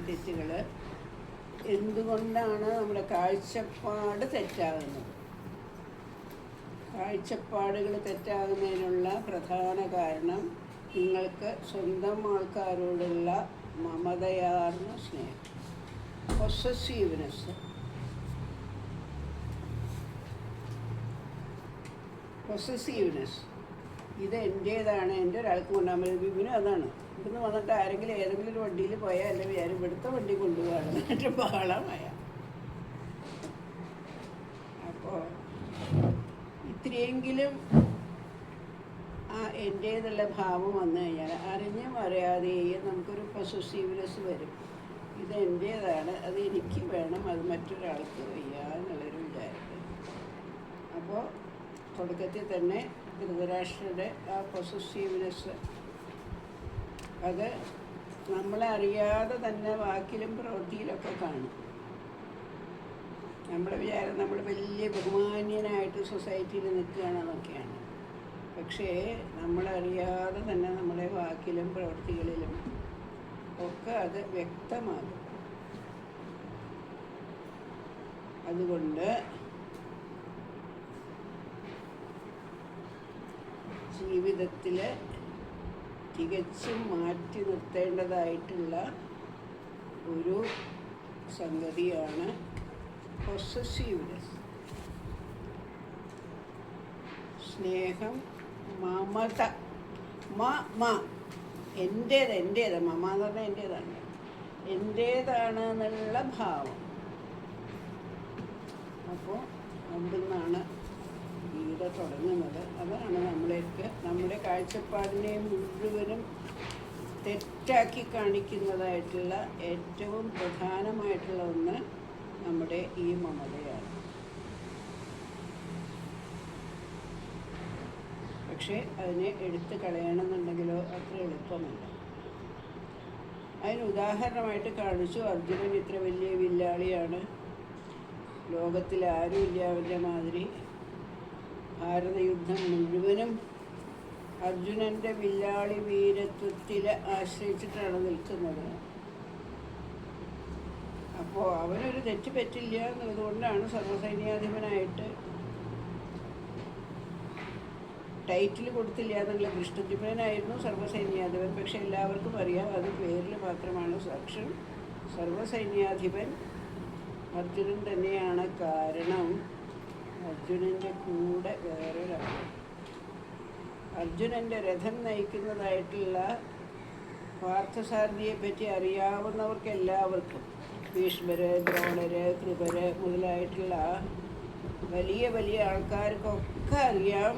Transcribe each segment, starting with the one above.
തെറ്റുകൾ. എന്തുകൊണ്ടാണ് നമ്മുടെ കാഴ്ചപ്പാട് തെറ്റാകുന്നത്? കാഴ്ചപ്പാടുകൾ തെറ്റാകുന്നതിനുള്ള പ്രധാന കാരണം നിങ്ങൾക്ക് സ്വന്തം ആൾക്കാരോടുള്ള മമതയാർന്ന സ്നേഹം, പൊസസീവ്നെസ്. ഇത് എൻ്റേതാണ്, എൻ്റെ ഒരാൾക്ക് കൊണ്ടാൽ മതി. വിപിനും അതാണ്. ഇവിടുന്ന് വന്നിട്ട് ആരെങ്കിലും ഏതെങ്കിലും ഒരു വണ്ടിയിൽ പോയാൽ അല്ല വിചാരം ഇവിടുത്തെ വണ്ടി കൊണ്ടുപോകാണ്, എന്നിട്ട് ബഹളമായ. അപ്പോൾ ഇത്രയെങ്കിലും ആ എൻ്റേതുള്ള ഭാവം വന്നു കഴിഞ്ഞാൽ അറിഞ്ഞും അറിയാതെയും നമുക്കൊരു പൊസസീവ്നെസ് വരും. ഇത് എൻ്റേതാണ്, അത് എനിക്ക് വേണം, അത് മറ്റൊരാൾക്ക് വയ്യ എന്നുള്ളൊരു വിചാരം. അപ്പോൾ തുടക്കത്തിൽ തന്നെ ധൃതരാഷ്ട്രയുടെ ആ പൊസസീവ്നെസ് അത് നമ്മളറിയാതെ തന്നെ വാക്കിലും പ്രവൃത്തിയിലൊക്കെ കാണും. നമ്മുടെ വിചാരം നമ്മൾ വലിയ ബഹുമാന്യനായിട്ട് സൊസൈറ്റിയിൽ നിൽക്കുകയാണെന്നൊക്കെയാണ്. പക്ഷേ നമ്മളറിയാതെ തന്നെ നമ്മുടെ വാക്കിലും പ്രവൃത്തികളിലും ഒക്കെ അത് വ്യക്തമാകും. അതുകൊണ്ട് ജീവിതത്തിൽ തികച്ചും മാറ്റി നിർത്തേണ്ടതായിട്ടുള്ള ഒരു സംഗതിയാണ് പൊസസീവ്നെസ്. സ്നേഹം, മമത. എൻ്റേത് മമ എന്ന് പറഞ്ഞാൽ എൻ്റേതാണ്, എൻ്റേതാണ് എന്നുള്ള ഭാവം. അപ്പോൾ അവിടെ നിന്നാണ് ഗീത തുടങ്ങുന്നത്. അതാണ് നമ്മുടെ കാഴ്ചപ്പാടിനെ മുഴുവനും തെറ്റാക്കി കാണിക്കുന്നതായിട്ടുള്ള ഏറ്റവും പ്രധാനമായിട്ടുള്ള ഒന്ന് നമ്മുടെ ഈ മമതയാണ്. പക്ഷേ അതിനെ എടുത്ത് കളയണമെന്നുണ്ടെങ്കിലോ അത്ര എളുപ്പമല്ല. അതിന് ഉദാഹരണമായിട്ട് കാണിച്ചു, അർജുനൻ ഇത്ര വലിയ വില്ലാളിയാണ്, ലോകത്തിൽ ആരുമില്ല അവരുടെ മാതിരി. ഭാരതയുദ്ധം മുഴുവനും അർജുനൻ്റെ വില്ലാളി വീരത്വത്തിൽ ആശ്രയിച്ചിട്ടാണ് നിൽക്കുന്നത്. അപ്പോൾ അവനൊരു തെറ്റ് പറ്റില്ല എന്നതുകൊണ്ടാണ് സർവ്വസൈന്യാധിപനായിട്ട് ടൈറ്റിൽ കൊടുത്തില്ല എന്നുള്ള. കൃഷ്ണദ്യുമ്നനായിരുന്നു സർവ്വസൈന്യാധിപൻ. പക്ഷെ എല്ലാവർക്കും അറിയാം അത് പേരിൽ മാത്രമാണ്. സാക്ഷൻ സർവ്വസൈന്യാധിപൻ അർജുനൻ തന്നെയാണ്. കാരണം അർജുനൻ്റെ കൂടെ വേറൊരാൾ, അർജുനൻ്റെ രഥം നയിക്കുന്നതായിട്ടുള്ള പാർത്ഥസാരഥിയെ പറ്റി അറിയാവുന്നവർക്ക് എല്ലാവർക്കും, ഭീഷ്മര്, ദ്രോണര്, കൃപര് മുതലായിട്ടുള്ള വലിയ വലിയ ആൾക്കാർക്കൊക്കെ അറിയാം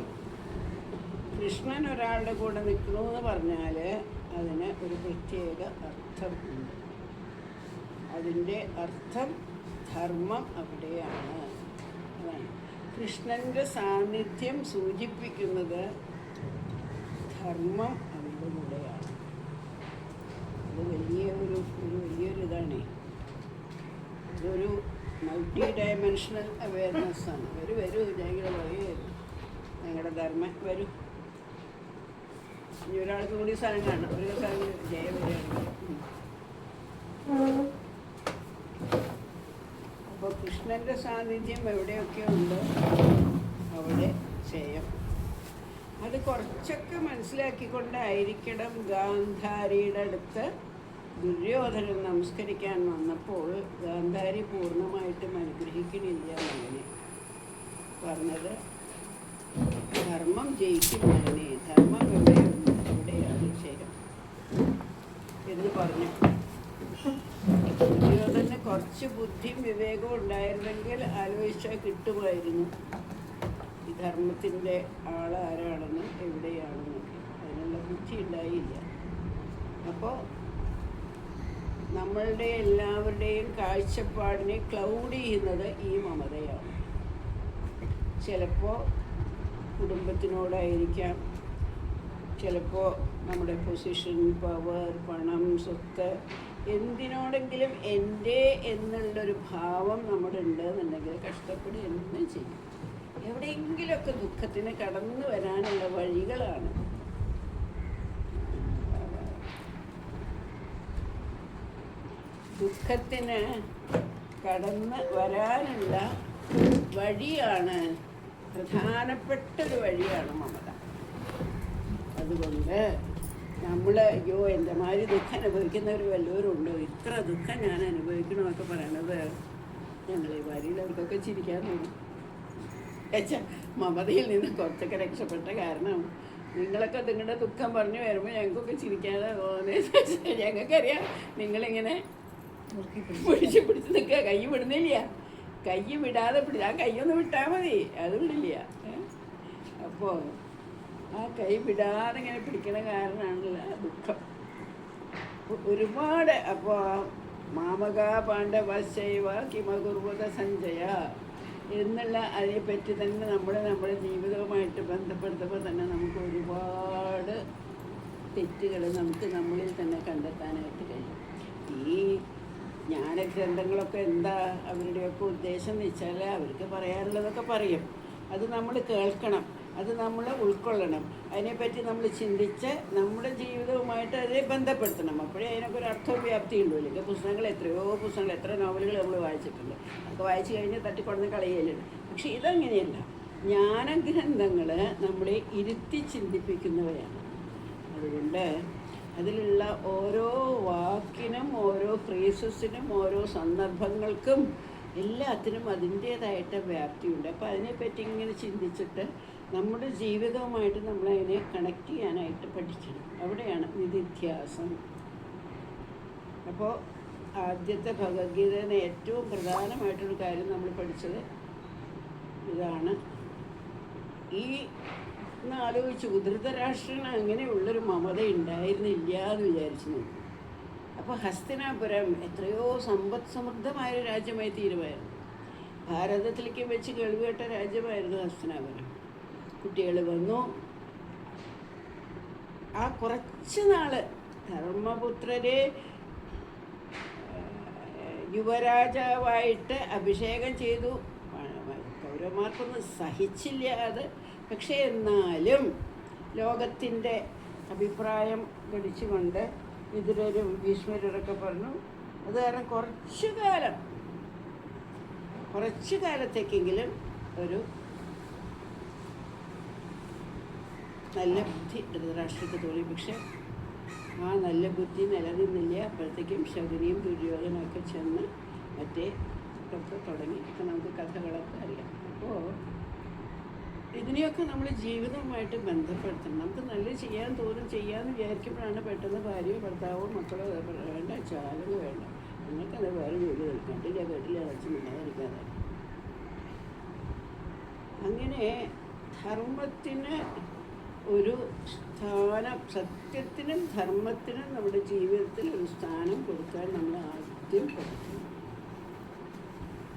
കൃഷ്ണൻ ഒരാളുടെ കൂടെ നിൽക്കണമെന്ന് പറഞ്ഞാൽ അതിന് ഒരു പ്രത്യേക അർത്ഥം ഉണ്ട്. അതിൻ്റെ അർത്ഥം ധർമ്മം അവിടെയാണ്. അതാണ് കൃഷ്ണൻ്റെ സാന്നിധ്യം സൂചിപ്പിക്കുന്നത്. ധർമ്മം അവരുടെ കൂടെയാണ്. അത് വലിയൊരു ഇതാണ്. ഇതൊരു മൾട്ടി ഡയമെൻഷണൽ അവയർനെസ്സാണ്. വരൂ ഞങ്ങൾ ഞങ്ങളുടെ ധർമ്മം വരൂ. ഇനി ഒരാൾക്ക് കൂടി സ്ഥലം കാണാം. ഒരു സ്ഥലം ജയ വരികയാണെങ്കിൽ. അപ്പോൾ കൃഷ്ണൻ്റെ സാന്നിധ്യം എവിടെയൊക്കെ ഉണ്ട് അവിടെ ജയം. അത് കുറച്ചൊക്കെ മനസ്സിലാക്കിക്കൊണ്ടായിരിക്കണം ഗാന്ധാരിയുടെ അടുത്ത് ദുര്യോധനൻ നമസ്കരിക്കാൻ വന്നപ്പോൾ ഗാന്ധാരി പൂർണ്ണമായിട്ടും അനുഗ്രഹിക്കണില്ല എന്നങ്ങനെ പറഞ്ഞത്. ധർമ്മം ജയിക്കും മകനെ, ധർമ്മം എവിടെയുണ്ട് അവിടെയാണ് ജയം എന്ന് പറഞ്ഞു. ദുര്യോധന കുറച്ച് ബുദ്ധിയും വിവേകവും ഉണ്ടായിരുന്നെങ്കിൽ ആലോചിച്ചാൽ കിട്ടുമായിരുന്നു ഈ ധർമ്മത്തിൻ്റെ ആളാരാണെന്നും എവിടെയാണെന്നൊക്കെ. അതിനുള്ള ബുദ്ധി ഉണ്ടായില്ല. അപ്പോൾ നമ്മളുടെ എല്ലാവരുടെയും കാഴ്ചപ്പാടിനെ ക്ലൗഡ് ചെയ്യുന്നത് ഈ മമതയാണ്. ചിലപ്പോൾ കുടുംബത്തിനോടായിരിക്കാം, ചിലപ്പോൾ നമ്മുടെ പൊസിഷൻ, പവർ, പണം, സ്വത്ത്, എന്തിനോടെങ്കിലും എൻ്റെ എന്നുള്ളൊരു ഭാവം നമ്മുടെ ഉണ്ടെന്നുണ്ടെങ്കിൽ കഷ്ടപ്പെടി എന്നും ചെയ്യും. എവിടെയെങ്കിലുമൊക്കെ ദുഃഖത്തിന് കടന്നു വരാനുള്ള വഴികളാണ്. ദുഃഖത്തിന് കടന്ന് വരാനുള്ള വഴിയാണ്, പ്രധാനപ്പെട്ടൊരു വഴിയാണ് മമത. അതുകൊണ്ട് നമ്മൾ അയ്യോ എൻ്റെ മാതിരി ദുഃഖം അനുഭവിക്കുന്നവർ വല്ലവരും ഉണ്ടോ, ഇത്ര ദുഃഖം ഞാൻ അനുഭവിക്കണമെന്നൊക്കെ പറയണത് ഞങ്ങളെ മാതിരിയുള്ളവർക്കൊക്കെ ചിരിക്കാൻ തോന്നും. എച്ചാ മമതയിൽ നിന്ന് കുറച്ചൊക്കെ രക്ഷപ്പെട്ട കാരണം നിങ്ങളൊക്കെ നിങ്ങളുടെ ദുഃഖം പറഞ്ഞു വരുമ്പോൾ ഞങ്ങൾക്കൊക്കെ ചിരിക്കാതെ പോകുന്നത്. ഞങ്ങൾക്കറിയാം നിങ്ങളിങ്ങനെ പിടിച്ച് നിൽക്കുക, കൈ വിടുന്നില്ല, കൈ വിടാതെ ആ കൈയൊന്ന് വിട്ടാൽ മതി, അത് വിടില്ല. അപ്പോൾ ആ കൈ വിടാതെ ഇങ്ങനെ പിടിക്കണ കാരണമാണല്ല ദുഃഖം ഒരുപാട്. അപ്പോൾ മാമക പാണ്ഡവശൈവ കിമകുർവത സഞ്ജയ എന്നുള്ള അതിനെപ്പറ്റി തന്നെ നമ്മുടെ ജീവിതവുമായിട്ട് ബന്ധപ്പെടുത്തുമ്പോൾ തന്നെ നമുക്ക് ഒരുപാട് തെറ്റുകൾ നമുക്ക് നമ്മളിൽ തന്നെ കണ്ടെത്താനായിട്ട് കഴിയും. ഈ ജ്ഞാനഗ്രന്ഥങ്ങളൊക്കെ എന്താ അവരുടെയൊക്കെ ഉദ്ദേശം എന്ന് വെച്ചാൽ അവർക്ക് പറയാനുള്ളതൊക്കെ പറയും, അത് നമ്മൾ കേൾക്കണം, അത് നമ്മൾ ഉൾക്കൊള്ളണം, അതിനെപ്പറ്റി നമ്മൾ ചിന്തിച്ച് നമ്മുടെ ജീവിതവുമായിട്ട് അതിനെ ബന്ധപ്പെടുത്തണം. അപ്പോഴേ അതിനൊക്കെ ഒരു അർത്ഥവ്യാപ്തി ഉള്ളൂ. അല്ലെങ്കിൽ പുസ്തകങ്ങൾ എത്രയോ പുസ്തകങ്ങൾ, എത്ര നോവലുകൾ നമ്മൾ വായിച്ചിട്ടുണ്ട്, അതൊക്കെ വായിച്ച് കഴിഞ്ഞ് തട്ടിക്കൊടുന്ന് കളയലുണ്ട്. പക്ഷെ ഇതങ്ങനെയല്ല, ജ്ഞാനഗ്രന്ഥങ്ങൾ നമ്മളെ ഇരുത്തി ചിന്തിപ്പിക്കുന്നവയാണ്. അതുകൊണ്ട് അതിലുള്ള ഓരോ വാക്കിനും ഓരോ ഫ്രേസസിനും ഓരോ സന്ദർഭങ്ങൾക്കും എല്ലാത്തിനും അതിൻ്റേതായിട്ട് വ്യാപ്തിയുണ്ട്. അപ്പോൾ അതിനെപ്പറ്റി ഇങ്ങനെ ചിന്തിച്ചിട്ട് നമ്മുടെ ജീവിതവുമായിട്ട് നമ്മളതിനെ കണക്ട് ചെയ്യാനായിട്ട് പഠിക്കണം. അവിടെയാണ് നിധിധ്യാസം. അപ്പോൾ ആദ്യത്തെ ഭഗവത്ഗീതയുടെ ഏറ്റവും പ്രധാനമായിട്ടൊരു കാര്യം നമ്മൾ പഠിച്ചത് ഇതാണ്. ഈ ആലോചിച്ചു, ധൃതരാഷ്ട്രന് അങ്ങനെയുള്ളൊരു മമത ഉണ്ടായിരുന്നില്ല എന്ന് വിചാരിച്ചു നോക്കും. അപ്പോൾ ഹസ്തിനാപുരം എത്രയോ സമ്പദ് സമൃദ്ധമായൊരു രാജ്യമായി തീരുമായിരുന്നു. ഭാരതത്തിലേക്ക് വെച്ച് കേൾവികേട്ട രാജ്യമായിരുന്നു ഹസ്തിനാപുരം. കുട്ടികൾ വന്നു. ആ കുറച്ച് നാള് ധർമ്മപുത്രരെ യുവരാജാവായിട്ട് അഭിഷേകം ചെയ്തു. കൗരവന്മാർക്കൊന്നും സഹിച്ചില്ല അത്. പക്ഷേ എന്നാലും ലോകത്തിൻ്റെ അഭിപ്രായം പഠിച്ചുകൊണ്ട് വിതുരരും ഭീഷ്മരൊക്കെ പറഞ്ഞു, അത് കാരണം കുറച്ചു കാലത്തേക്കെങ്കിലും ഒരു നല്ല ബുദ്ധി ധൃതരാഷ്ട്രക്ക് തോന്നി. പക്ഷെ ആ നല്ല ബുദ്ധി നിലനിന്നില്ല. അപ്പോഴത്തേക്കും ശകുനിയും ദുര്യോധനൊക്കെ ചെന്ന് മറ്റേ ഒക്കെ തുടങ്ങി. ഇപ്പം നമുക്ക് കഥകളൊക്കെ അറിയാം. അപ്പോൾ ഇതിനെയൊക്കെ നമ്മൾ ജീവിതവുമായിട്ട് ബന്ധപ്പെടുത്തണം. നമുക്ക് നല്ല ചെയ്യാൻ തോന്നും, ചെയ്യാമെന്ന് വിചാരിക്കുമ്പോഴാണ് പെട്ടെന്ന് ഭാര്യയോ ഭർത്താവോ മക്കളോ വേണ്ട, ചാലോ വേണ്ട, നിങ്ങൾക്കത് വേറെ ജോലി കണ്ടില്ല കേട്ടില്ല അടച്ച് മിണ്ടാതിരിക്കാതെ. അങ്ങനെ ധർമ്മത്തിന് ഒരു സ്ഥാനം, സത്യത്തിനും ധർമ്മത്തിനും നമ്മുടെ ജീവിതത്തിൽ ഒരു സ്ഥാനം കൊടുക്കാൻ നമ്മൾ ആദ്യം പഠിക്കണം.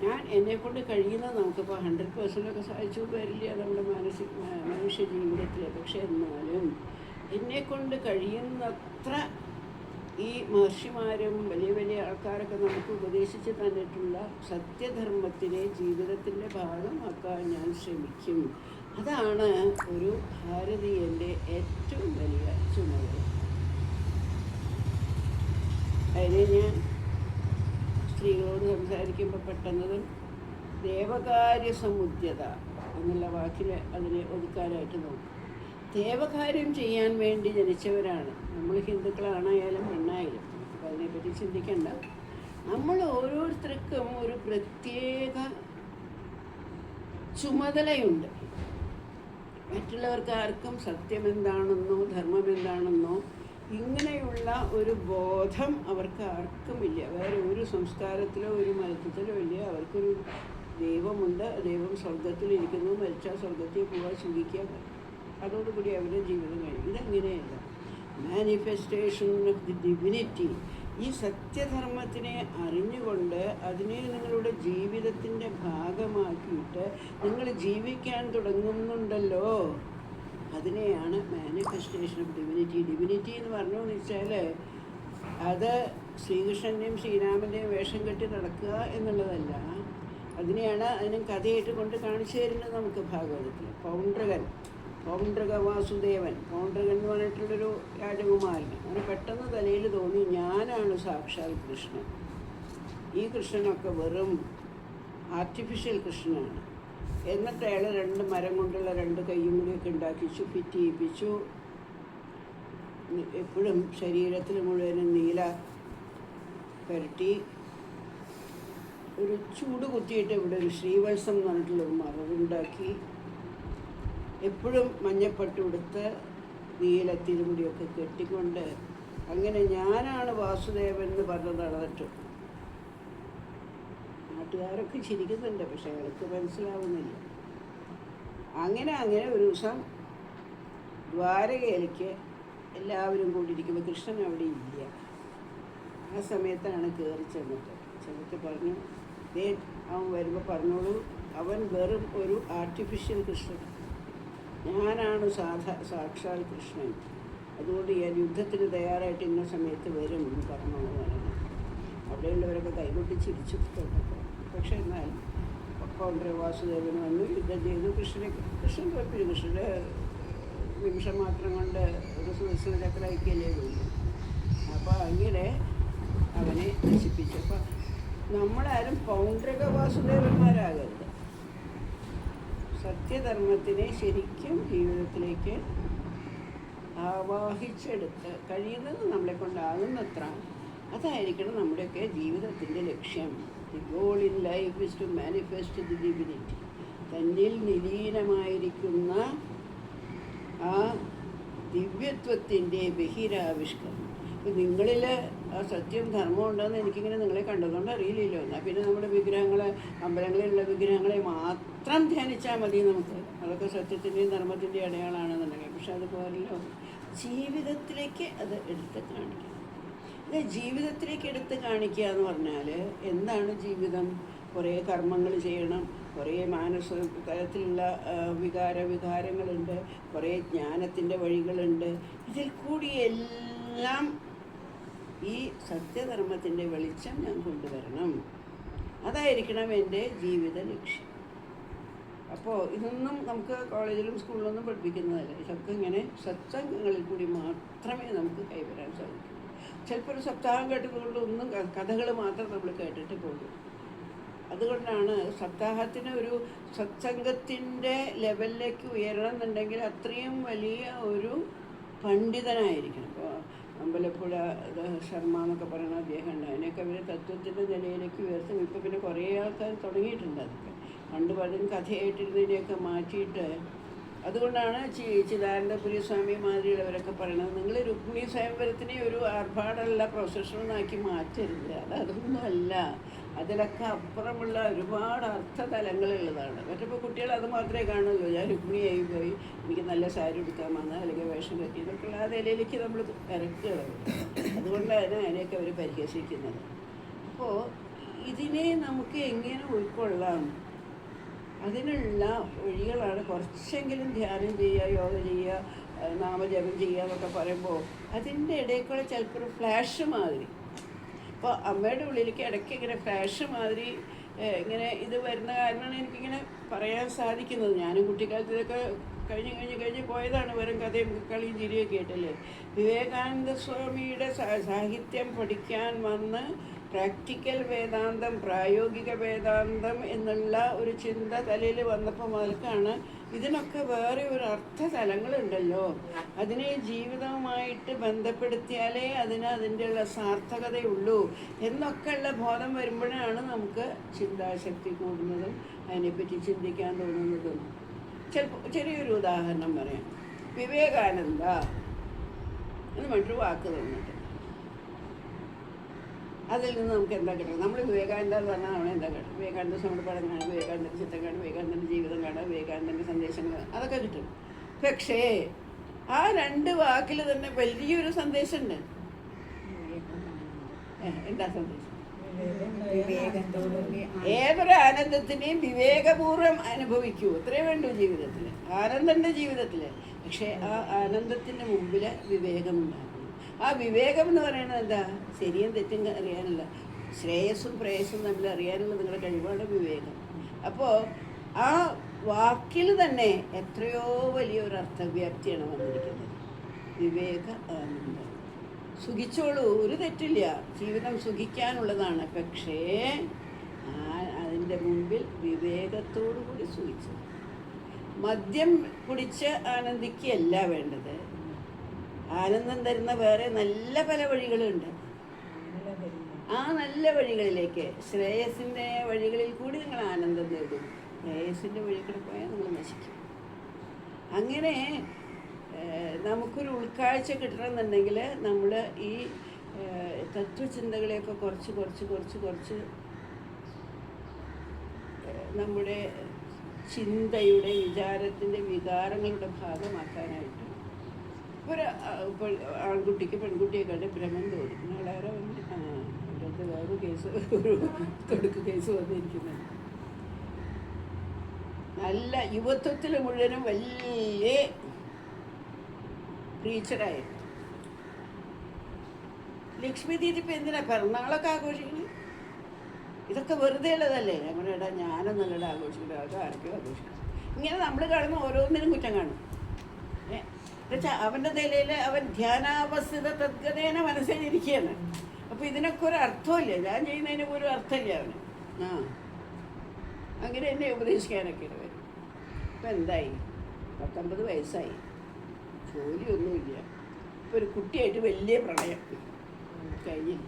ഞാൻ എന്നെക്കൊണ്ട് കഴിയുന്നത് നമുക്കിപ്പോൾ 100% സാധിച്ചു വരില്ല നമ്മുടെ മനുഷ്യ ജീവിതത്തിൽ. പക്ഷെ എന്നാലും എന്നെക്കൊണ്ട് കഴിയുന്നത്ര ഈ മഹർഷിമാരും വലിയ വലിയ ആൾക്കാരൊക്കെ നമുക്ക് ഉപദേശിച്ച് തന്നിട്ടുള്ള സത്യധർമ്മത്തിനെ ജീവിതത്തിൻ്റെ ഭാഗമാക്കാൻ ഞാൻ ശ്രമിക്കും. അതാണ് ഒരു ഭാരതീയൻ്റെ ഏറ്റവും വലിയ ചുമതല. അതിനെ ഞാൻ സ്ത്രീകളോട് സംസാരിക്കുമ്പോൾ പെട്ടെന്നതും ദേവകാര്യ സമുദ്യത എന്നുള്ള വാക്കിൽ അതിനെ ഒതുക്കാനായിട്ട് നോക്കും. ദേവകാര്യം ചെയ്യാൻ വേണ്ടി ജനിച്ചവരാണ് നമ്മൾ, ഹിന്ദുക്കളാണായാലും പെണ്ണായാലും. അപ്പോൾ അതിനെപ്പറ്റി ചിന്തിക്കേണ്ട. നമ്മൾ ഓരോരുത്തർക്കും ഒരു പ്രത്യേക ചുമതലയുണ്ട്. മറ്റുള്ളവർക്ക് ആർക്കും സത്യം എന്താണെന്നോ ധർമ്മം എന്താണെന്നോ ഇങ്ങനെയുള്ള ഒരു ബോധം അവർക്ക് ആർക്കുമില്ല. വേറെ ഒരു സംസ്കാരത്തിലോ ഒരു മതത്തിലോ ഇല്ല. അവർക്കൊരു ദൈവമുണ്ട്, ദൈവം സ്വർഗത്തിലിരിക്കുന്നു, മരിച്ചാൽ സ്വർഗത്തിൽ പോകാൻ സുഖിക്കുക, അതോടുകൂടി അവരുടെ ജീവിതം കഴിയും. ഇതങ്ങനെയല്ല. മാനിഫെസ്റ്റേഷൻ ഓഫ് ദി ഡിവിനിറ്റി, ഈ സത്യധർമ്മത്തിനെ അറിഞ്ഞുകൊണ്ട് അതിനെ നിങ്ങളുടെ ജീവിതത്തിൻ്റെ ഭാഗമാക്കിയിട്ട് നിങ്ങൾ ജീവിക്കാൻ തുടങ്ങുന്നുണ്ടല്ലോ, അതിനെയാണ് മാനിഫെസ്റ്റേഷൻ ഓഫ് ഡിവിനിറ്റി. ഡിവിനിറ്റി എന്ന് പറഞ്ഞതെന്ന് വെച്ചാൽ അത് ശ്രീകൃഷ്ണൻ്റെയും ശ്രീരാമൻ്റെയും വേഷം കെട്ടി നടക്കുക എന്നുള്ളതല്ല. അതിനെയാണ് അതിനും കഥയായിട്ട് കൊണ്ട് കാണിച്ചു തരുന്നത് നമുക്ക് ഭാഗവതത്തിൽ. പൗണ്ഡ്രക വാസുദേവൻ, പൗണ്ഡ്രകൻ എന്ന് പറഞ്ഞിട്ടുള്ളൊരു രാജകുമാരൻ. അവന് പെട്ടെന്ന് തലയിൽ തോന്നി ഞാനാണ് സാക്ഷാൽ കൃഷ്ണൻ. ഈ കൃഷ്ണനൊക്കെ വെറും ആർട്ടിഫിഷ്യൽ കൃഷ്ണനാണ്. എന്നിട്ട് അയാൾ 2 മരം കൊണ്ടുള്ള 2 കയ്യും കൂടിയൊക്കെ ഉണ്ടാക്കിച്ചു, ഫിറ്റ് ചെയ്യിപ്പിച്ചു. എപ്പോഴും ശരീരത്തിൽ മുഴുവനും നീല പുരട്ടി ഒരു ചൂട് കുത്തിയിട്ട് ഇവിടെ ഒരു ശ്രീവത്സം എന്ന് പറഞ്ഞിട്ടുള്ളൊരു മറവുണ്ടാക്കി, എപ്പോഴും മഞ്ഞപ്പട്ട് ഉടുത്ത് നീലത്തിരുമുടിയൊക്കെ കെട്ടിക്കൊണ്ട് അങ്ങനെ ഞാനാണ് വാസുദേവൻ എന്ന് പറഞ്ഞ് നടന്നിട്ട് നാട്ടുകാരൊക്കെ ചിരിക്കുന്നുണ്ട്, പക്ഷെ അയാൾക്ക് മനസ്സിലാവുന്നില്ല. അങ്ങനെ ഒരു ദിവസം ദ്വാരകയിലേക്ക് എല്ലാവരും കൂടിയിരിക്കുമ്പോൾ കൃഷ്ണൻ അവിടെ ഇല്ല. ആ സമയത്താണ് കയറി ചെന്നിട്ട് പറഞ്ഞു, അവൻ വരുമ്പോൾ പറഞ്ഞോളൂ, അവൻ വെറും ഒരു ആർട്ടിഫിഷ്യൽ കൃഷ്ണൻ, ഞാനാണ് സാക്ഷാൽ കൃഷ്ണൻ, അതുകൊണ്ട് ഞാൻ യുദ്ധത്തിന് തയ്യാറായിട്ട് ഇന്ന സമയത്ത് വരും എന്ന് പറഞ്ഞോളൂ പറഞ്ഞു. അവിടെയുള്ളവരൊക്കെ കൈകൊട്ടി ചിരിച്ചു കേട്ടപ്പോൾ. പക്ഷെ എന്നാൽ പൗണ്ഡ്ര വാസുദേവൻ വന്നു, യുദ്ധം ചെയ്തു. കൃഷ്ണൻ തോൽപ്പിച്ചു. കൃഷ്ണൻ്റെ നിമിഷം മാത്രം കൊണ്ട് ഒരു സുദർശന ചക്ര ഐക്യല്ലേ ഉള്ളൂ. അപ്പോൾ അങ്ങനെ അവനെ നശിപ്പിച്ചു. അപ്പം നമ്മളാരും പൗണ്ഡ്രക വാസുദേവന്മാരാകരുത്. സത്യധർമ്മത്തിനെ ശരിക്കും ജീവിതത്തിലേക്ക് ആവാഹിച്ചെടുത്ത് കഴിയുന്നത് നമ്മളെ കൊണ്ടാകുന്നത്ര അതായിരിക്കണം നമ്മുടെയൊക്കെ ജീവിതത്തിൻ്റെ ലക്ഷ്യം. The goal in life is to manifest the divinity. തന്നിൽ നിലീനമായിരിക്കുന്ന ആ ദിവ്യത്വത്തിൻ്റെ ബഹിരാവിഷ്കരണം. ഇപ്പം നിങ്ങളിൽ ആ സത്യം ധർമ്മം ഉണ്ടെന്ന് എനിക്കിങ്ങനെ നിങ്ങളെ കണ്ടതുകൊണ്ട് അറിയില്ലല്ലോ. എന്നാൽ പിന്നെ നമ്മുടെ വിഗ്രഹങ്ങളെ, അമ്പലങ്ങളിലുള്ള വിഗ്രഹങ്ങളെ മാത്രം ധ്യാനിച്ചാൽ മതി നമുക്ക്. അതൊക്കെ സത്യത്തിൻ്റെയും ധർമ്മത്തിൻ്റെയും അടയാളമാണെന്നുണ്ടെങ്കിൽ. പക്ഷെ അതുപോലല്ലോ ജീവിതത്തിലേക്ക് അത് എടുത്ത് കാണിക്കണം. ഇത് ജീവിതത്തിലേക്ക് എടുത്ത് കാണിക്കുക എന്ന് പറഞ്ഞാൽ എന്താണ് ജീവിതം? കുറേ കർമ്മങ്ങൾ ചെയ്യണം, കുറേ മാനസ തലത്തിലുള്ള വികാരങ്ങളുണ്ട്, കുറേ ജ്ഞാനത്തിൻ്റെ വഴികളുണ്ട്. ഇതിൽ കൂടി എല്ലാം ഈ സത്യധർമ്മത്തിൻ്റെ വെളിച്ചം ഞാൻ കൊണ്ടുവരണം. അതായിരിക്കണം എൻ്റെ ജീവിത ലക്ഷ്യം. അപ്പോൾ ഇതൊന്നും നമുക്ക് കോളേജിലും സ്കൂളിലൊന്നും പഠിപ്പിക്കുന്നതല്ല. ഇതൊക്കെ ഇങ്ങനെ സത്സംഗങ്ങളിൽ കൂടി മാത്രമേ നമുക്ക് കൈവരാൻ സാധിക്കൂ. ചിലപ്പോൾ ഒരു സപ്താഹം കേട്ടതുകൊണ്ട് ഒന്നും കഥകൾ മാത്രം നമ്മൾ കേട്ടിട്ട് പോകും. അതുകൊണ്ടാണ് സപ്താഹത്തിന് ഒരു സത്സംഗത്തിൻ്റെ ലെവലിലേക്ക് ഉയരണം എന്നുണ്ടെങ്കിൽ അത്രയും വലിയ ഒരു പണ്ഡിതനായിരിക്കണം. ഇപ്പോൾ അമ്പലപ്പുഴ ശർമ്മ എന്നൊക്കെ പറയുന്ന അദ്ദേഹം ഉണ്ട്. അതിനൊക്കെ അവർ തത്വത്തിൻ്റെ നിലയിലേക്ക് ഉയർത്തും. ഇപ്പോൾ പിന്നെ കുറേ ആൾക്കാർ തുടങ്ങിയിട്ടുണ്ട്. അതൊക്കെ പണ്ട് പലരും കഥയായിട്ടിരുന്നതിനെയൊക്കെ മാറ്റിയിട്ട്, അതുകൊണ്ടാണ് ചിദാനന്ദപുരി സ്വാമി മാതിരിയുള്ളവരൊക്കെ പറയണത്, നിങ്ങൾ രുക്മിണി സ്വയംവരത്തിനെ ഒരു ആർഭാടമുള്ള പ്രൊസഷനാക്കി മാറ്റരുത്. അതൊന്നുമല്ല, അതിലൊക്കെ അപ്പുറമുള്ള ഒരുപാട് അർത്ഥതലങ്ങളുള്ളതാണ്. മറ്റിപ്പോൾ കുട്ടികൾ അത് മാത്രമേ കാണുള്ളൂ. ഞാൻ രുക്മിണിയായി പോയി, എനിക്ക് നല്ല സാരി എടുക്കാൻ വന്ന, അല്ലെങ്കിൽ വേഷം കെട്ടി, ഇതൊക്കെയുള്ള ആ നിലയിലേക്ക് നമ്മൾ ഇറക്കുകയാണ്. അതുകൊണ്ടാണ് അതിനെയൊക്കെ അവർ പരിഹസിക്കുന്നത്. അപ്പോൾ ഇതിനെ നമുക്ക് എങ്ങനെ ഉൾക്കൊള്ളാം? അതിനുള്ള വഴികളാണ് കുറച്ചെങ്കിലും ധ്യാനം ചെയ്യുക, യോഗ ചെയ്യുക, നാമജപം ചെയ്യുക എന്നൊക്കെ പറയുമ്പോൾ അതിൻ്റെ ഇടയ്ക്കുള്ള ചിലപ്പോൾ ഒരു ഫ്ലാഷ് മാതിരി. അപ്പോൾ അമ്മയുടെ ഉള്ളിലേക്ക് ഇടയ്ക്ക് ഇങ്ങനെ ഫ്ലാഷ് മാതിരി ഇങ്ങനെ ഇത് വരുന്ന കാരണമാണ് എനിക്കിങ്ങനെ പറയാൻ സാധിക്കുന്നത്. ഞാനും കുട്ടിക്കാലത്ത് ഇതൊക്കെ കഴിഞ്ഞ് പോയതാണ്. വെറും കഥയും കളിയും ചിരിയൊക്കെ ആയിട്ടല്ലേ. വിവേകാനന്ദ സ്വാമിയുടെ സാഹിത്യം പഠിക്കാൻ വന്ന് പ്രാക്ടിക്കൽ വേദാന്തം, പ്രായോഗിക വേദാന്തം എന്നുള്ള ഒരു ചിന്ത തലയിൽ വന്നപ്പോൾ മുതൽക്കാണ് ഇതിനൊക്കെ വേറെ ഒരു അർത്ഥതലങ്ങളുണ്ടല്ലോ, അതിനെ ജീവിതവുമായിട്ട് ബന്ധപ്പെടുത്തിയാലേ അതിൻ്റെയുള്ള സാർത്ഥകതയുള്ളൂ എന്നൊക്കെയുള്ള ബോധം വരുമ്പോഴാണ് നമുക്ക് ചിന്താശക്തി കൂടുന്നതും അതിനെപ്പറ്റി ചിന്തിക്കാൻ തോന്നുന്നതും. ചെറിയൊരു ഉദാഹരണം പറയാം. വിവേകാനന്ദ എന്ന് മറ്റൊരു വാക്ക് തന്നിട്ട് അതിൽ നിന്ന് നമുക്ക് എന്താ കിട്ടുന്നത്? നമ്മൾ വിവേകാനന്ദ എന്ന് പറഞ്ഞാൽ നമ്മൾ എന്താ കിട്ടും? വിവേകാനന്ദ സ്വാമിയുടെ പടം കാണും, വിവേകാനന്ദൻ്റെ ചിത്രം കാണും, വിവേകാനന്ദൻ്റെ ജീവിതം കാണുക, വിവേകാനന്ദൻ്റെ സന്ദേശങ്ങൾ, അതൊക്കെ കിട്ടും. പക്ഷേ ആ 2 വാക്കിൽ തന്നെ വലിയൊരു സന്ദേശമുണ്ട്. എന്താ സന്ദേശം? ഏതൊരു ആനന്ദത്തിനെയും വിവേകപൂർവ്വം അനുഭവിക്കൂ, അത്രേ വേണ്ടൂ ജീവിതത്തിൽ, ആനന്ദൻ്റെ ജീവിതത്തിൽ. പക്ഷേ ആ ആനന്ദത്തിൻ്റെ മുമ്പിൽ വിവേകമുണ്ടാകും. ആ വിവേകം എന്ന് പറയുന്നത് എന്താ? ശരിയും തെറ്റും അറിയാനുള്ള, ശ്രേയസ്സും പ്രേയസ്സും തമ്മിൽ അറിയാനുള്ള നിങ്ങളുടെ കഴിവാണ് വിവേകം. അപ്പോൾ ആ വാക്കിൽ തന്നെ എത്രയോ വലിയൊരു അർത്ഥവ്യാപ്തിയാണ് വന്നിരിക്കുന്നത്. വിവേക ആനന്ദം. സുഖിച്ചോളൂ, ഒരു തെറ്റില്ല, ജീവിതം സുഖിക്കാനുള്ളതാണ്. പക്ഷേ അതിൻ്റെ മുമ്പിൽ വിവേകത്തോടു കൂടി സുഖിച്ചു. മദ്യം കുടിച്ച് ആനന്ദിക്കുകയല്ല വേണ്ടത്. ആനന്ദം തരുന്ന വേറെ നല്ല പല വഴികളുണ്ട്. ആ നല്ല വഴികളിലേക്ക്, ശ്രേയസിൻ്റെ വഴികളിൽ കൂടി നിങ്ങൾ ആനന്ദം നേടും. ശ്രേയസിൻ്റെ വഴി കൂടെ പോയാൽ നിങ്ങൾ നശിക്കും. അങ്ങനെ നമുക്കൊരു ഉൾക്കാഴ്ച കിട്ടണമെന്നുണ്ടെങ്കിൽ നമ്മൾ ഈ തത്വചിന്തകളെയൊക്കെ കുറച്ച് നമ്മുടെ ചിന്തയുടെ, വിചാരത്തിൻ്റെ, വികാരങ്ങളുടെ ഭാഗമാക്കാനായിട്ട് ഇപ്പോൾ ആൺകുട്ടിക്ക് പെൺകുട്ടിയെ കണ്ട് ഭ്രമം തോന്നും. വളരെ അതിനകത്ത് വേറൊരു കേസ്, ഒരു തൊടുക്ക് കേസ് വന്നിരിക്കുന്നത്. നല്ല യുവത്വത്തിൽ മുഴുവനും വലിയ ടീച്ചറായിരുന്നു. ലക്ഷ്മി ദീദി ഇപ്പം എന്തിനാ പിറന്നാളൊക്കെ ആഘോഷിക്കുന്നത്? ഇതൊക്കെ വെറുതെ ഉള്ളതല്ലേ? ഞങ്ങളുടെ ഞാനൊന്നല്ലട ആഘോഷിക്കുന്നത്, അതൊക്കെ ആർക്കും ആഘോഷിക്കണം. ഇങ്ങനെ നമ്മൾ കാണുമ്പോൾ ഓരോന്നിനും കുറ്റം കാണും. എന്നുവെച്ചാൽ അവൻ്റെ നിലയിൽ അവൻ ധ്യാനാവസ്ഥിത തദ്ഗതേന മനസ്സിലിരിക്കുകയാണ്. അപ്പോൾ ഇതിനൊക്കെ ഒരു അർത്ഥമില്ല, ഞാൻ ചെയ്യുന്നതിന് ഒരു അർത്ഥമില്ല അവന്. അങ്ങനെ എന്നെ ഉപദേശിക്കാനൊക്കെ വരും. ഇപ്പം എന്തായി? 19 വയസ്സായി, ജോലിയൊന്നുമില്ല. ഇപ്പോൾ ഒരു കുട്ടിയായിട്ട് വലിയ പ്രണയം കഴിഞ്ഞില്ല.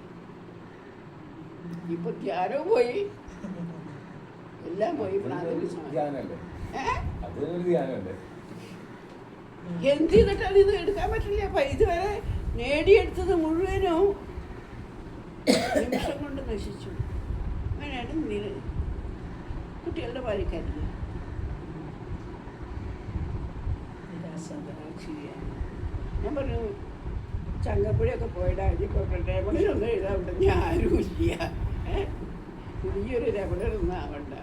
ഇപ്പൊ ധ്യാനവും പോയി, എല്ലാം പോയി. എന്ത് ചെയ്തിട്ടാണ് ഇത് എടുക്കാൻ പറ്റില്ല. അപ്പൊ ഇതുവരെ നേടിയെടുത്തത് മുഴുവനും നിമിഷം കൊണ്ട് നശിച്ചു. അങ്ങനെയാണ് കുട്ടികളുടെ പാലിക്കാരില്ല. ഞാൻ പറഞ്ഞു, ചങ്ങപ്പുഴയൊക്കെ പോയിടാൻ ഇപ്പോൾ രമണനൊന്നും എഴുതാറുണ്ട്. ആരുമില്ല, പുതിയൊരു രമണനൊന്നും ആവണ്ട.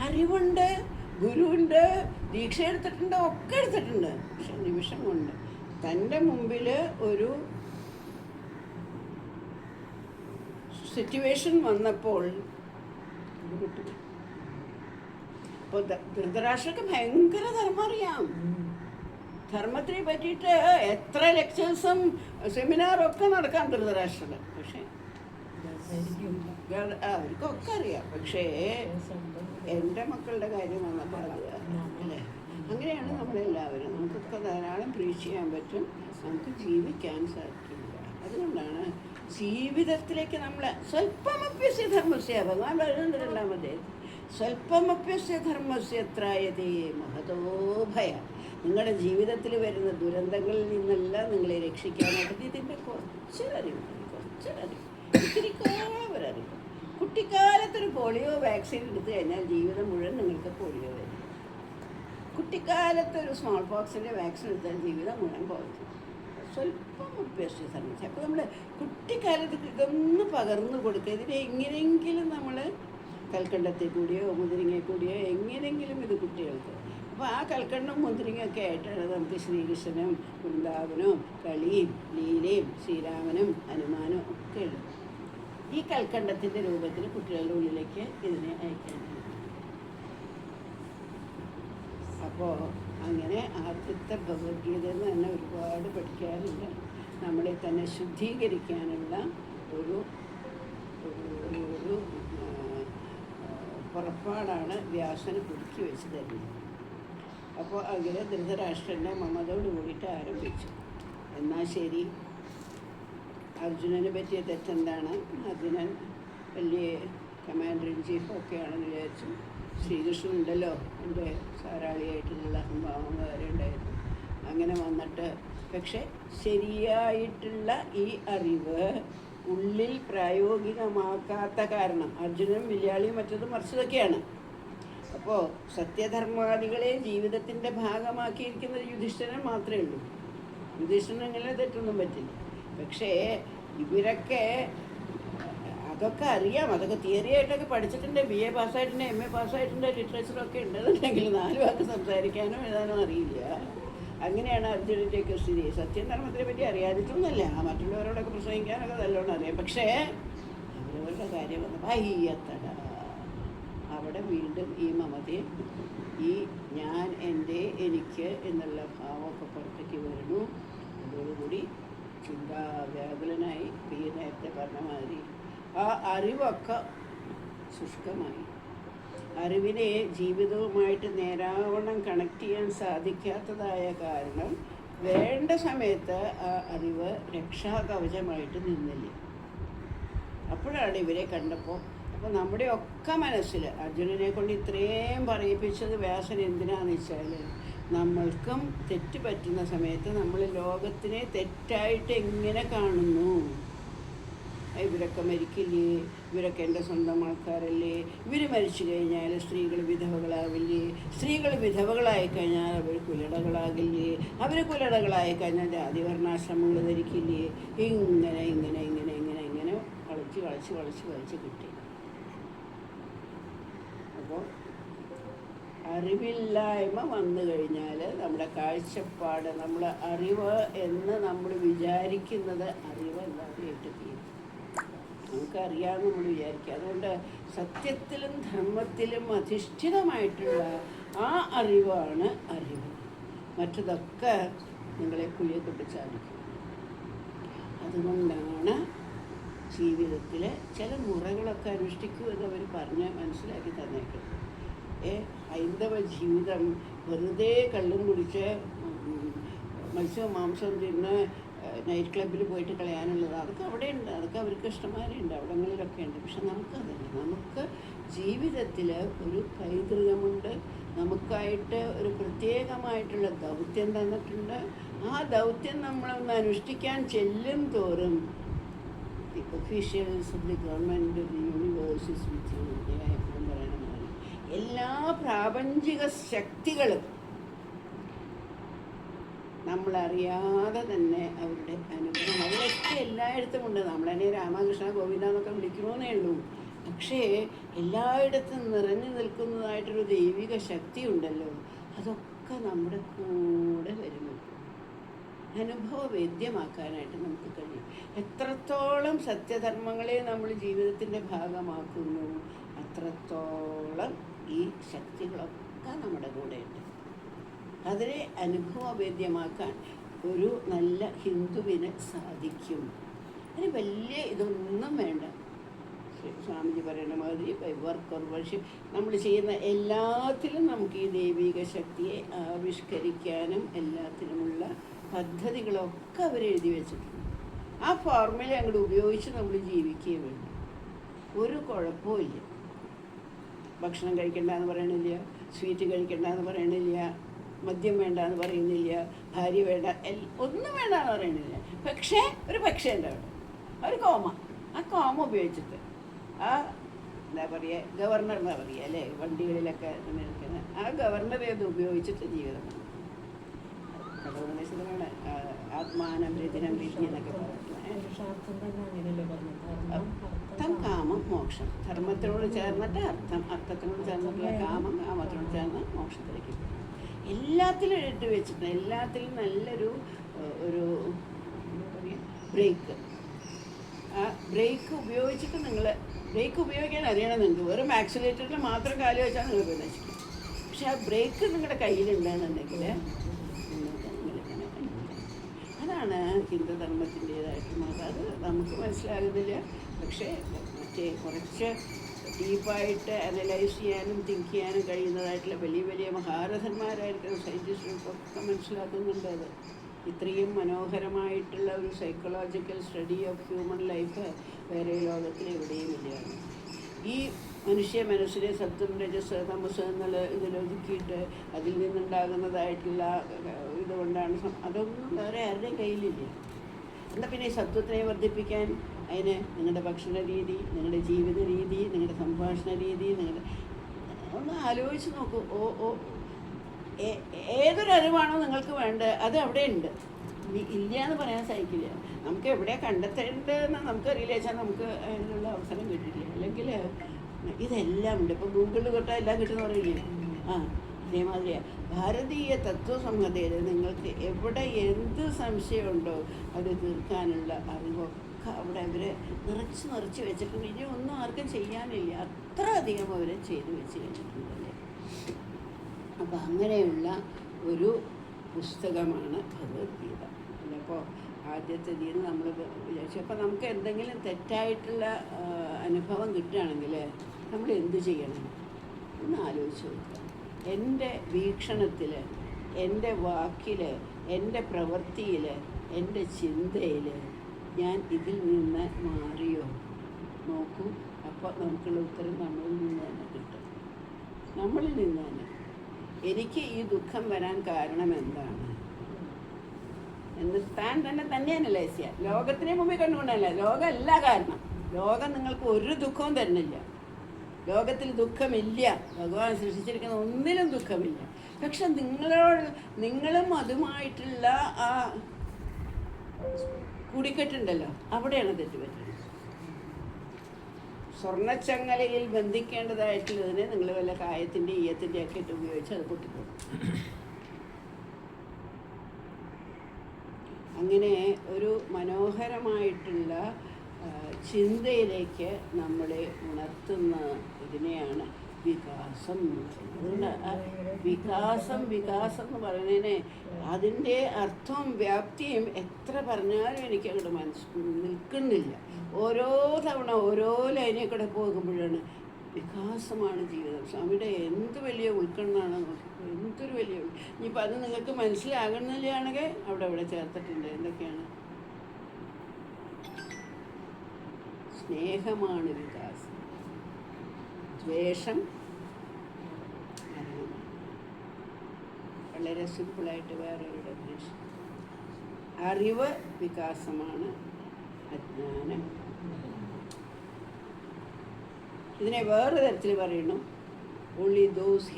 അറിവുണ്ട്, ഗുരുവുണ്ട്, ദീക്ഷ എടുത്തിട്ടുണ്ട്, ഒക്കെ എടുത്തിട്ടുണ്ട്. പക്ഷെ നിമിഷം കൊണ്ട് തൻ്റെ മുമ്പിൽ ഒരു സിറ്റുവേഷൻ വന്നപ്പോൾ അപ്പോൾ ധൃതരാഷ്ട്രക്ക് ഭയങ്കര ധർമ്മം അറിയാം. ധർമ്മത്തിനെ പറ്റിയിട്ട് എത്ര ലെക്ചേഴ്സും സെമിനാറൊക്കെ നടക്കാൻ ധൃതരാഷ്ട്രം. പക്ഷേ അവർക്കൊക്കെ അറിയാം. പക്ഷേ എൻ്റെ മക്കളുടെ കാര്യം വന്നപ്പോൾ അല്ലേ, അങ്ങനെയാണ് നമ്മളെല്ലാവരും. നമുക്കൊക്കെ ധാരാളം പ്രീച്ച് ചെയ്യാൻ പറ്റും, നമുക്ക് ജീവിക്കാൻ സാധിക്കില്ല. അതുകൊണ്ടാണ് ജീവിതത്തിലേക്ക് നമ്മൾ സ്വല്പമപ്യസ്യ ധർമ്മസ്യ, ഭഗവാൻ പറയുന്നുണ്ട് 2-ാമത്, സ്വല്പമപ്യസ്യ ധർമ്മസ്യ ത്രായതേ മഹതോ ഭയ. നിങ്ങളുടെ ജീവിതത്തിൽ വരുന്ന ദുരന്തങ്ങളിൽ നിന്നെല്ലാം നിങ്ങളെ രക്ഷിക്കാനായിട്ട് ഇതിൻ്റെ കുറച്ചൊരറിവ്, ഇത്തിരിക്കോളൊരറിവ്. കുട്ടിക്കാലത്തൊരു പോളിയോ വാക്സിൻ എടുത്തു കഴിഞ്ഞാൽ ജീവിതം മുഴുവൻ നിങ്ങൾക്ക് പോളിയോ വരും. കുട്ടിക്കാലത്തൊരു സ്മോൾ പോക്സിൻ്റെ വാക്സിൻ എടുത്താൽ ജീവിതം മുഴുവൻ പോകും. സ്വല്പം അഭ്യസിച്ച സമയത്ത് അപ്പോൾ നമ്മൾ കുട്ടിക്കാലത്ത് ഇതൊന്ന് പകർന്നു കൊടുക്കുക. ഇതിനെ എങ്ങനെയെങ്കിലും നമ്മൾ കൽക്കണ്ടത്തിൽ കൂടിയോ മുതിരിങ്ങയിൽ കൂടിയോ എങ്ങനെയെങ്കിലും ഇത് കുട്ടികൾക്ക്. അപ്പോൾ ആ കൽക്കണ്ടവും മുന്തിരിങ്ങയൊക്കെ ആയിട്ടാണ് നമുക്ക് ശ്രീകൃഷ്ണനും വൃന്ദാവനവും കളിയും ലീലയും ശ്രീരാമനും ഹനുമാനും ഒക്കെ ഉള്ളത്. ഈ കൽക്കണ്ടത്തിൻ്റെ രൂപത്തിൽ കുട്ടികളുടെ ഉള്ളിലേക്ക് ഇതിനെ അയക്കാനാണ്. അപ്പോൾ അങ്ങനെ ആദ്യത്തെ ഭഗവത്ഗീതയിൽ നിന്ന് തന്നെ ഒരുപാട് പഠിക്കാറുണ്ട്. നമ്മളെ തന്നെ ശുദ്ധീകരിക്കാനുള്ള ഒരു പുറപ്പാടാണ് വ്യാസന് പുതുക്കി വെച്ച് തരുന്നത്. അപ്പോൾ അങ്ങനെ ധൃതരാഷ്ട്രൻ്റെ മമതയോട് കൂടിയിട്ട് ആരംഭിച്ചു. എന്നാൽ ശരി, അർജുനനെ പറ്റിയ തെറ്റെന്താണ്? അർജുനൻ വലിയ കമാൻഡർ ഇൻ ചീഫ് ഒക്കെയാണെന്ന് വിചാരിച്ചു. ശ്രീകൃഷ്ണൻ ഉണ്ടല്ലോ, എൻ്റെ സാരാളിയായിട്ടുള്ള അഹംഭാവം വരെ ഉണ്ടായിരുന്നു. അങ്ങനെ വന്നിട്ട് പക്ഷെ ശരിയായിട്ടുള്ള ഈ അറിവ് ഉള്ളിൽ പ്രായോഗികമാക്കാത്ത കാരണം അർജുനനും വില്യാളിയും മറ്റതും മറിച്ചതൊക്കെയാണ്. അപ്പോൾ സത്യധർമാദികളെ ജീവിതത്തിൻ്റെ ഭാഗമാക്കിയിരിക്കുന്ന യുധിഷ്ഠിരൻ മാത്രമേ ഉള്ളൂ. യുധിഷ്ഠിരൻ അങ്ങനെ തെറ്റൊന്നും പറ്റില്ല. പക്ഷേ ഇവരൊക്കെ അതൊക്കെ അറിയാം, അതൊക്കെ തിയറി ആയിട്ടൊക്കെ പഠിച്ചിട്ടുണ്ട്. BA പാസ്സായിട്ടുണ്ട്, MA പാസ്സായിട്ടുണ്ട്, ലിറ്ററേച്ചറൊക്കെ ഉണ്ടെന്നുണ്ടെങ്കിൽ 4 വാക്ക് സംസാരിക്കാനോ എഴുതാനോ അറിയില്ല. അങ്ങനെയാണ് അർജുനൻ്റെയൊക്കെ സ്ഥിതി. സത്യധർമ്മത്തിനെ പറ്റി അറിയാതിട്ടൊന്നുമല്ല, മറ്റുള്ളവരോടൊക്കെ പ്രസംഗിക്കാനൊക്കെ നല്ലോണം അറിയാം. പക്ഷേ അവരവരുടെ കാര്യം വന്നപ്പോൾ അയ്യത്തട, അവിടെ വീണ്ടും ഈ മമതയും ഈ ഞാൻ എൻ്റെ എനിക്ക് എന്നുള്ള ഭാവമൊക്കെ പുറത്തേക്ക് വരുന്നു. അതോടുകൂടി ചിന്താവ്യാകുലനായി. ഈ നേരത്തെ പറഞ്ഞ മാതിരി ആ അറിവൊക്കെ ശുഷ്കമായി. അറിവിനെ ജീവിതവുമായിട്ട് നേരാവണ്ണം കണക്ട് ചെയ്യാൻ സാധിക്കാത്തതായ കാരണം വേണ്ട സമയത്ത് ആ അറിവ് രക്ഷാകവചമായിട്ട് നിന്നില്ല. അപ്പോഴാണ് ഇവരെ കണ്ടപ്പോൾ, അപ്പോൾ നമ്മുടെ ഒക്കെ മനസ്സിൽ അർജുനനെ കൊണ്ട് ഇത്രയും പറയിപ്പിച്ചത് വ്യാസൻ എന്തിനാന്ന് വെച്ചാൽ, നമ്മൾക്കും തെറ്റ് പറ്റുന്ന സമയത്ത് നമ്മൾ ലോകത്തിനെ തെറ്റായിട്ട് എങ്ങനെ കാണുന്നു. ഇവരൊക്കെ മരിക്കില്ലേ, ഇവരൊക്കെ എൻ്റെ സ്വന്തം ആൾക്കാരല്ലേ, ഇവർ മരിച്ചു കഴിഞ്ഞാൽ സ്ത്രീകൾ വിധവകളാവില്ലേ, സ്ത്രീകൾ വിധവകളായി കഴിഞ്ഞാൽ അവർ കുലടകളാകില്ലേ, അവർ കുലടകളായി കഴിഞ്ഞാൽ ജാതിവർണ്ണാശ്രമങ്ങൾ ധരിക്കില്ലേ. ഇങ്ങനെ ഇങ്ങനെ ഇങ്ങനെ ഇങ്ങനെ ഇങ്ങനെ കളിച്ച് കളിച്ച് കളിച്ച് കളിച്ച് കിട്ടി. അപ്പോൾ അറിവില്ലായ്മ വന്നു കഴിഞ്ഞാൽ നമ്മുടെ കാഴ്ചപ്പാട്, നമ്മൾ അറിവ് എന്ന് നമ്മൾ വിചാരിക്കുന്നത് അറിവല്ലാതെയായിട്ട് തീരും. നമുക്കറിയാമെന്ന് നമ്മൾ വിചാരിക്കുക. അതുകൊണ്ട് സത്യത്തിലും ധർമ്മത്തിലും അധിഷ്ഠിതമായിട്ടുള്ള ആ അറിവാണ് അറിവ്. മറ്റതൊക്കെ നിങ്ങളെ കുഴിയെ തൊട്ട് ചാടിക്കും. അതുകൊണ്ടാണ് ജീവിതത്തിൽ ചില മുറകളൊക്കെ അനുഷ്ഠിക്കൂ എന്ന് അവർ പറഞ്ഞ് മനസ്സിലാക്കി തന്നേക്കുന്നത്. ഹൈന്ദവ ജീവിതം വെറുതെ കള്ളും കുടിച്ച് മത്സ്യവും മാംസവും തിന്ന് നൈറ്റ് ക്ലബ്ബിൽ പോയിട്ട് കളയാനുള്ളത് അതൊക്കെ അവിടെ ഉണ്ട്, അതൊക്കെ അവർക്ക് ഇഷ്ടമാരുണ്ട്, അവിടങ്ങളിലൊക്കെ ഉണ്ട്. പക്ഷെ നമുക്കതല്ല. നമുക്ക് ജീവിതത്തിൽ ഒരു പൈതൃകമുണ്ട്, നമുക്കായിട്ട് ഒരു പ്രത്യേകമായിട്ടുള്ള ദൗത്യം തന്നിട്ടുണ്ട്. ആ ദൗത്യം നമ്മളൊന്ന് അനുഷ്ഠിക്കാൻ ചെല്ലും തോറും the officials of the government of the universe is with you എന്ന് പറയണ മാതിരി എല്ലാ പ്രാപഞ്ചിക ശക്തികളും നമ്മളറിയാതെ തന്നെ അവരുടെ അനുഗ്രഹം അവരൊക്കെ എല്ലായിടത്തും ഉണ്ട്. നമ്മളതിനെ രാമകൃഷ്ണ ഗോവിന്ദ എന്നൊക്കെ വിളിക്കണമെന്നേ ഉള്ളൂ. പക്ഷേ എല്ലായിടത്തും നിറഞ്ഞു നിൽക്കുന്നതായിട്ടൊരു ദൈവിക ശക്തി ഉണ്ടല്ലോ, അതൊക്കെ നമ്മുടെ കൂടെ വരുന്നു. അനുഭവവേദ്യമാക്കാനായിട്ട് നമുക്ക് കഴിയും. എത്രത്തോളം സത്യധർമ്മങ്ങളെ നമ്മൾ ജീവിതത്തിൻ്റെ ഭാഗമാക്കുന്നു അത്രത്തോളം ഈ ശക്തികളൊക്കെ നമ്മുടെ കൂടെയുണ്ട്. അതിനെ അനുഭവവേദ്യമാക്കാൻ ഒരു നല്ല ഹിന്ദുവിന് സാധിക്കും. അതിന് വലിയ ഇതൊന്നും വേണ്ട. സ്വാമിജി പറയുന്ന മാതിരി ബൈ വർക്ക് ഓർ വർഷിപ്പ് നമ്മൾ ചെയ്യുന്ന എല്ലാത്തിലും നമുക്ക് ഈ ദൈവിക ശക്തിയെ ആവിഷ്കരിക്കാനും എല്ലാത്തിനുമുള്ള പദ്ധതികളൊക്കെ അവരെഴുതി വെച്ചിട്ടുണ്ട്. ആ ഫോർമുല അങ്ങോട്ട് ഉപയോഗിച്ച് നമ്മൾ ജീവിക്കുകയും വേണം. ഒരു കുഴപ്പമില്ല. ഭക്ഷണം കഴിക്കണ്ടെന്ന് പറയണില്ല, സ്വീറ്റ് കഴിക്കണ്ടെന്ന് പറയണില്ല, മദ്യം വേണ്ടെന്ന് പറയുന്നില്ല, ഭാര്യ വേണ്ട, ഒന്നും വേണ്ടെന്ന് പറയണില്ല. പക്ഷേ ഒരു പക്ഷേ ഉണ്ട് അവിടെ, ഒരു കോമ. ആ കോമ ഉപയോഗിച്ചിട്ട് ആ എന്താ പറയുക, ഗവർണർ എന്നാ പറയുക അല്ലേ, വണ്ടികളിലൊക്കെ നിൽക്കുന്ന ആ ഗവർണറെ അത് ഉപയോഗിച്ചിട്ട് ജീവിതമാണ്. കടവുദേശമാണ് ആത്മാനം രചനം രീതി എന്നൊക്കെ അർത്ഥം കാമം മോക്ഷം. ധർമ്മത്തിനോട് ചേർന്നിട്ട് അർത്ഥം, അർത്ഥത്തിനോട് ചേർന്നിട്ടുള്ള കാമം, കാമത്തിനോട് ചേർന്ന് മോക്ഷത്തിലേക്ക് പോകും. എല്ലാത്തിലും ഇട്ട് വെച്ചിട്ട് എല്ലാത്തിലും നല്ലൊരു ഒരു എന്താ പറയുക ബ്രേക്ക്. ആ ബ്രേക്ക് ഉപയോഗിച്ചിട്ട് നിങ്ങൾ ബ്രേക്ക് ഉപയോഗിക്കാൻ അറിയണം. നിങ്ങൾക്ക് വെറും ആക്സിലേറ്ററിൽ മാത്രം കാല് വെച്ചാൽ നിങ്ങൾക്ക് നശിക്കും. പക്ഷെ ആ ബ്രേക്ക് നിങ്ങളുടെ കയ്യിലുണ്ടെന്നുണ്ടെങ്കിൽ നിങ്ങൾക്ക് നിങ്ങളിങ്ങനെ അതാണ് ഹിന്ദുധർമ്മത്തിൻ്റേതായിട്ട്. അത് നമുക്ക് മനസ്സിലാകുന്നില്ല. പക്ഷേ മറ്റേ കുറച്ച് ഡീപ്പായിട്ട് അനലൈസ് ചെയ്യാനും തിങ്ക് ചെയ്യാനും കഴിയുന്നതായിട്ടുള്ള വലിയ വലിയ മഹാരഥന്മാരായിരിക്കുന്ന സയൻറ്റിസ്റ്റുകൾക്കൊക്കെ മനസ്സിലാക്കുന്നുണ്ട്. അത് ഇത്രയും മനോഹരമായിട്ടുള്ള ഒരു psychological study of human life വേറെ ലോകത്തിൽ എവിടെയും ഇല്ലയാണ്. ഈ മനുഷ്യ മനസ്സിലെ സത്വം രജസ് തമസ് എന്നുള്ള ഇതിലൊതുക്കിയിട്ട് അതിൽ നിന്നുണ്ടാകുന്നതായിട്ടുള്ള ഇതുകൊണ്ടാണ് അതൊന്നും വേറെ ആരുടെയും കയ്യിലില്ല. എന്നാൽ പിന്നെ ഈ സത്വത്തിനെ വർദ്ധിപ്പിക്കാൻ അതിന് നിങ്ങളുടെ ഭക്ഷണ രീതി, നിങ്ങളുടെ ജീവിത രീതി, നിങ്ങളുടെ സംഭാഷണ രീതി, നിങ്ങളുടെ ഒന്ന് ആലോചിച്ച് നോക്കൂ. ഏതൊരറിവാണോ നിങ്ങൾക്ക് വേണ്ടത് അത് അവിടെ ഉണ്ട്. ഇല്ല എന്ന് പറയാൻ സാധിക്കില്ല. നമുക്ക് എവിടെ കണ്ടെത്തേണ്ടതെന്ന് നമുക്കറിയില്ല വെച്ചാൽ നമുക്ക് അതിനുള്ള അവസരം കിട്ടില്ല. അല്ലെങ്കിൽ ഇതെല്ലാം ഉണ്ട്. ഇപ്പോൾ ഗൂഗിളിൽ തൊട്ടാൽ എല്ലാം കിട്ടുമെന്ന് പറയില്ലേ. അതേമാതിരിയാണ് ഭാരതീയ തത്വസംഹിതയിൽ നിങ്ങൾക്ക് എവിടെ എന്ത് സംശയമുണ്ടോ അത് തീർക്കാനുള്ള അറിവൊക്കെ അവിടെ അവരെ നിറച്ച് വെച്ചിട്ടുണ്ട്. ഇനി ഒന്നും ആർക്കും ചെയ്യാനില്ല, അത്ര അധികം അവരെ ചെയ്ത് വെച്ച് കഴിഞ്ഞിട്ടുണ്ടല്ലേ. അപ്പോൾ അങ്ങനെയുള്ള ഒരു പുസ്തകമാണ് ഭഗവത്ഗീത. അപ്പോൾ ആദ്യത്തെ നമ്മൾ വിചാരിച്ചു. അപ്പോൾ നമുക്ക് എന്തെങ്കിലും തെറ്റായിട്ടുള്ള അനുഭവം കിട്ടുകയാണെങ്കിൽ നമ്മൾ എന്ത് ചെയ്യണം എന്ന് ആലോചിച്ച് നോക്കുക. എൻ്റെ വീക്ഷണത്തിൽ, എൻ്റെ വാക്കിൽ, എൻ്റെ പ്രവൃത്തിയിൽ, എൻ്റെ ചിന്തയിൽ ഞാൻ ഇതിൽ നിന്ന് മാറിയോ നോക്കൂ. അപ്പോൾ നമുക്കുള്ള ഉത്തരം നമ്മളിൽ നിന്ന് തന്നെ കിട്ടും. നമ്മളിൽ നിന്ന് തന്നെ എനിക്ക് ഈ ദുഃഖം വരാൻ കാരണം എന്താണ് എന്ന് താൻ തന്നെ അനലൈസ് ചെയ്യുക. ലോകത്തിനെ മുമ്പിൽ കണ്ടുകൊണ്ടല്ല, ലോകമല്ല കാരണം. ലോകം നിങ്ങൾക്ക് ഒരു ദുഃഖവും തരുന്നില്ല. ലോകത്തിൽ ദുഃഖമില്ല. ഭഗവാൻ സൃഷ്ടിച്ചിരിക്കുന്ന ഒന്നിലും ദുഃഖമില്ല. പക്ഷെ നിങ്ങളും അതുമായിട്ടുള്ള ആ കൂടിക്കെട്ടുണ്ടല്ലോ, അവിടെയാണ് തെറ്റുപറ്റുന്നത്. സ്വർണ്ണച്ചങ്ങലയിൽ ബന്ധിക്കേണ്ടതായിട്ടുള്ളതിനെ നിങ്ങൾ വല്ല കായത്തിൻ്റെ ഈയത്തിൻ്റെ ഒക്കെ ഇട്ട് ഉപയോഗിച്ച് അത് പൊട്ടിപ്പോകും. അങ്ങനെ ഒരു മനോഹരമായിട്ടുള്ള ചിന്തയിലേക്ക് നമ്മളെ ഉണർത്തുന്ന ഇതിനെയാണ് വികാസം. വികാസം എന്ന് പറയുന്നതിനെ അതിൻ്റെ അർത്ഥവും വ്യാപ്തിയും എത്ര പറഞ്ഞാലും എനിക്ക് അങ്ങോട്ട് നിൽക്കുന്നില്ല. ഓരോ തവണ ഓരോ ലൈനിൽ കൂടെ പോകുമ്പോഴാണ് വികാസമാണ് ജീവിതം. സ്വാമിയുടെ എന്ത് വലിയ ഉൾക്കണ്ണാണ്, എന്തൊരു വലിയ. ഇനിയിപ്പോൾ അത് നിങ്ങൾക്ക് മനസ്സിലാകുന്നില്ലാണെങ്കിൽ അവിടെ ചേർത്തിട്ടുണ്ട്. എന്തൊക്കെയാണ്? സ്നേഹമാണ് വികാസം, ദ്വേഷം മരണമാണ്. വളരെ സിമ്പിളായിട്ട് വേറൊരു ഡെഫിനേഷൻ. അറിവ് വികാസമാണ്, അജ്ഞാനം. ഇതിനെ വേറെ തരത്തിൽ പറയുന്നു, only those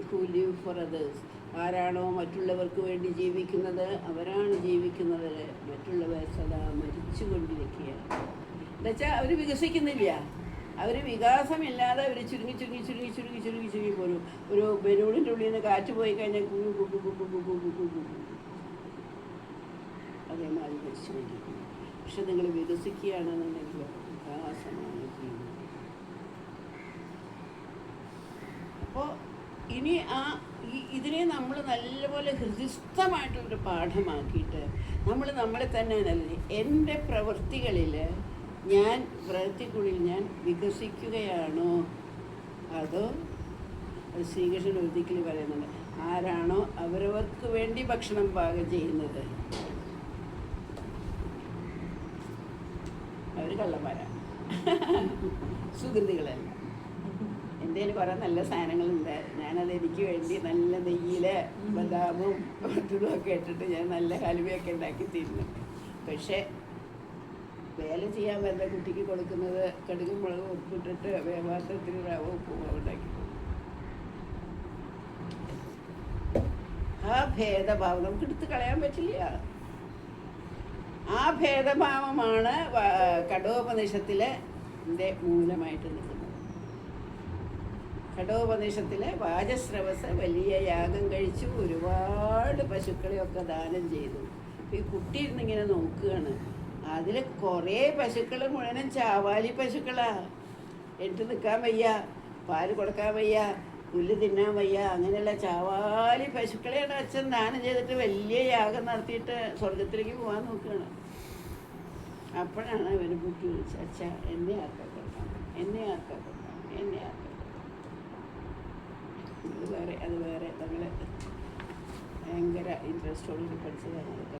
who live for others. ആരാണോ മറ്റുള്ളവർക്ക് വേണ്ടി ജീവിക്കുന്നത് അവരാണ് ജീവിക്കുന്നത്. മറ്റുള്ളവർ സദാ മരിച്ചുകൊണ്ടിരിക്കുകയാണ്. എന്നുവെച്ചാൽ അവർ വികസിക്കുന്നില്ല. അവർ വികാസമില്ലാതെ അവർ ചുരുങ്ങി പോരും. ഒരു ബലൂണിൻ്റെ ഉള്ളിൽ നിന്ന് കാറ്റ് പോയി കഴിഞ്ഞാൽ അതേമാതിരി മരിച്ചുകൊണ്ടിരിക്കുന്നു. പക്ഷെ നിങ്ങൾ വികസിക്കുകയാണെന്നുണ്ടെങ്കിൽ വികാസമാണ് ജീവിതം. അപ്പോൾ ഇനി ഇതിനെ നമ്മൾ നല്ലപോലെ ഹൃദിസ്ഥമായിട്ടുള്ളൊരു പാഠമാക്കിയിട്ട് നമ്മളെ തന്നെ എൻ്റെ പ്രവൃത്തികളിൽ പ്രവൃത്തിക്കുള്ളിൽ ഞാൻ വികസിക്കുകയാണോ അതോ അത് ശ്രീകൃഷ്ണൻ ഒരിക്കൽ പറയുന്നുണ്ട്, ആരാണോ അവരവർക്ക് വേണ്ടി ഭക്ഷണം പാകം ചെയ്യുന്നത് അവർ കള്ളന്മാരാ, സുഗന്ധികളല്ല. എൻ്റെ കയ്യിൽ കുറേ നല്ല സാധനങ്ങളുണ്ട്. ഞാനത് എനിക്ക് വേണ്ടി നല്ല നെയ്യിൽ ബദാമും ഒക്കെ ഇട്ടിട്ട് ഞാൻ നല്ല ഹലുവയൊക്കെ ഉണ്ടാക്കി തരുന്നു. പക്ഷേ വേല ചെയ്യാൻ വരുന്ന കുട്ടിക്ക് കൊടുക്കുന്നത് കടുകും മുളകും ഉപ്പിട്ടിട്ട് വേവാത്തത്തിന് റവ ഉപ്പും ഉണ്ടാക്കി. ആ ഭേദഭാവം നമുക്ക് എടുത്ത് കളയാൻ പറ്റില്ല. ആ ഭേദഭാവമാണ് കഠോപനിഷത്തിലെ മൂലമായിട്ട് നിൽക്കുന്നത്. കഠോപനിഷത്തിലെ വാജസ്രവസ് വലിയ യാഗം കഴിച്ചു, ഒരുപാട് പശുക്കളെയൊക്കെ ദാനം ചെയ്തു. ഈ കുട്ടി ഇരുന്നിങ്ങനെ നോക്കുകയാണ്. അതിൽ കുറേ പശുക്കൾ മുഴുവനും ചാവാലി പശുക്കളാ. എടുത്ത് നിൽക്കാൻ വയ്യ, പാല് കൊടുക്കാൻ വയ്യ, പുല്ല് തിന്നാൻ വയ്യ. അങ്ങനെയുള്ള ചാവാലി പശുക്കളെയാണ് അച്ഛൻ ദാനം ചെയ്തിട്ട് വലിയ യാഗം നടത്തിയിട്ട് സ്വർഗത്തിലേക്ക് പോകാൻ നോക്കുകയാണ്. അപ്പോഴാണ് ഇവന് ബുദ്ധി വിളിച്ചത്, അച്ഛാ എന്നെ ആർക്കാ കൊടുക്കാം, എന്നെ ആർക്കാ കൊടുക്കാം, എന്നെ ആർക്കാ. അത് വേറെ നമ്മൾ ഭയങ്കര ഇൻട്രസ്റ്റോടുകൂടി പഠിച്ചതാണ്.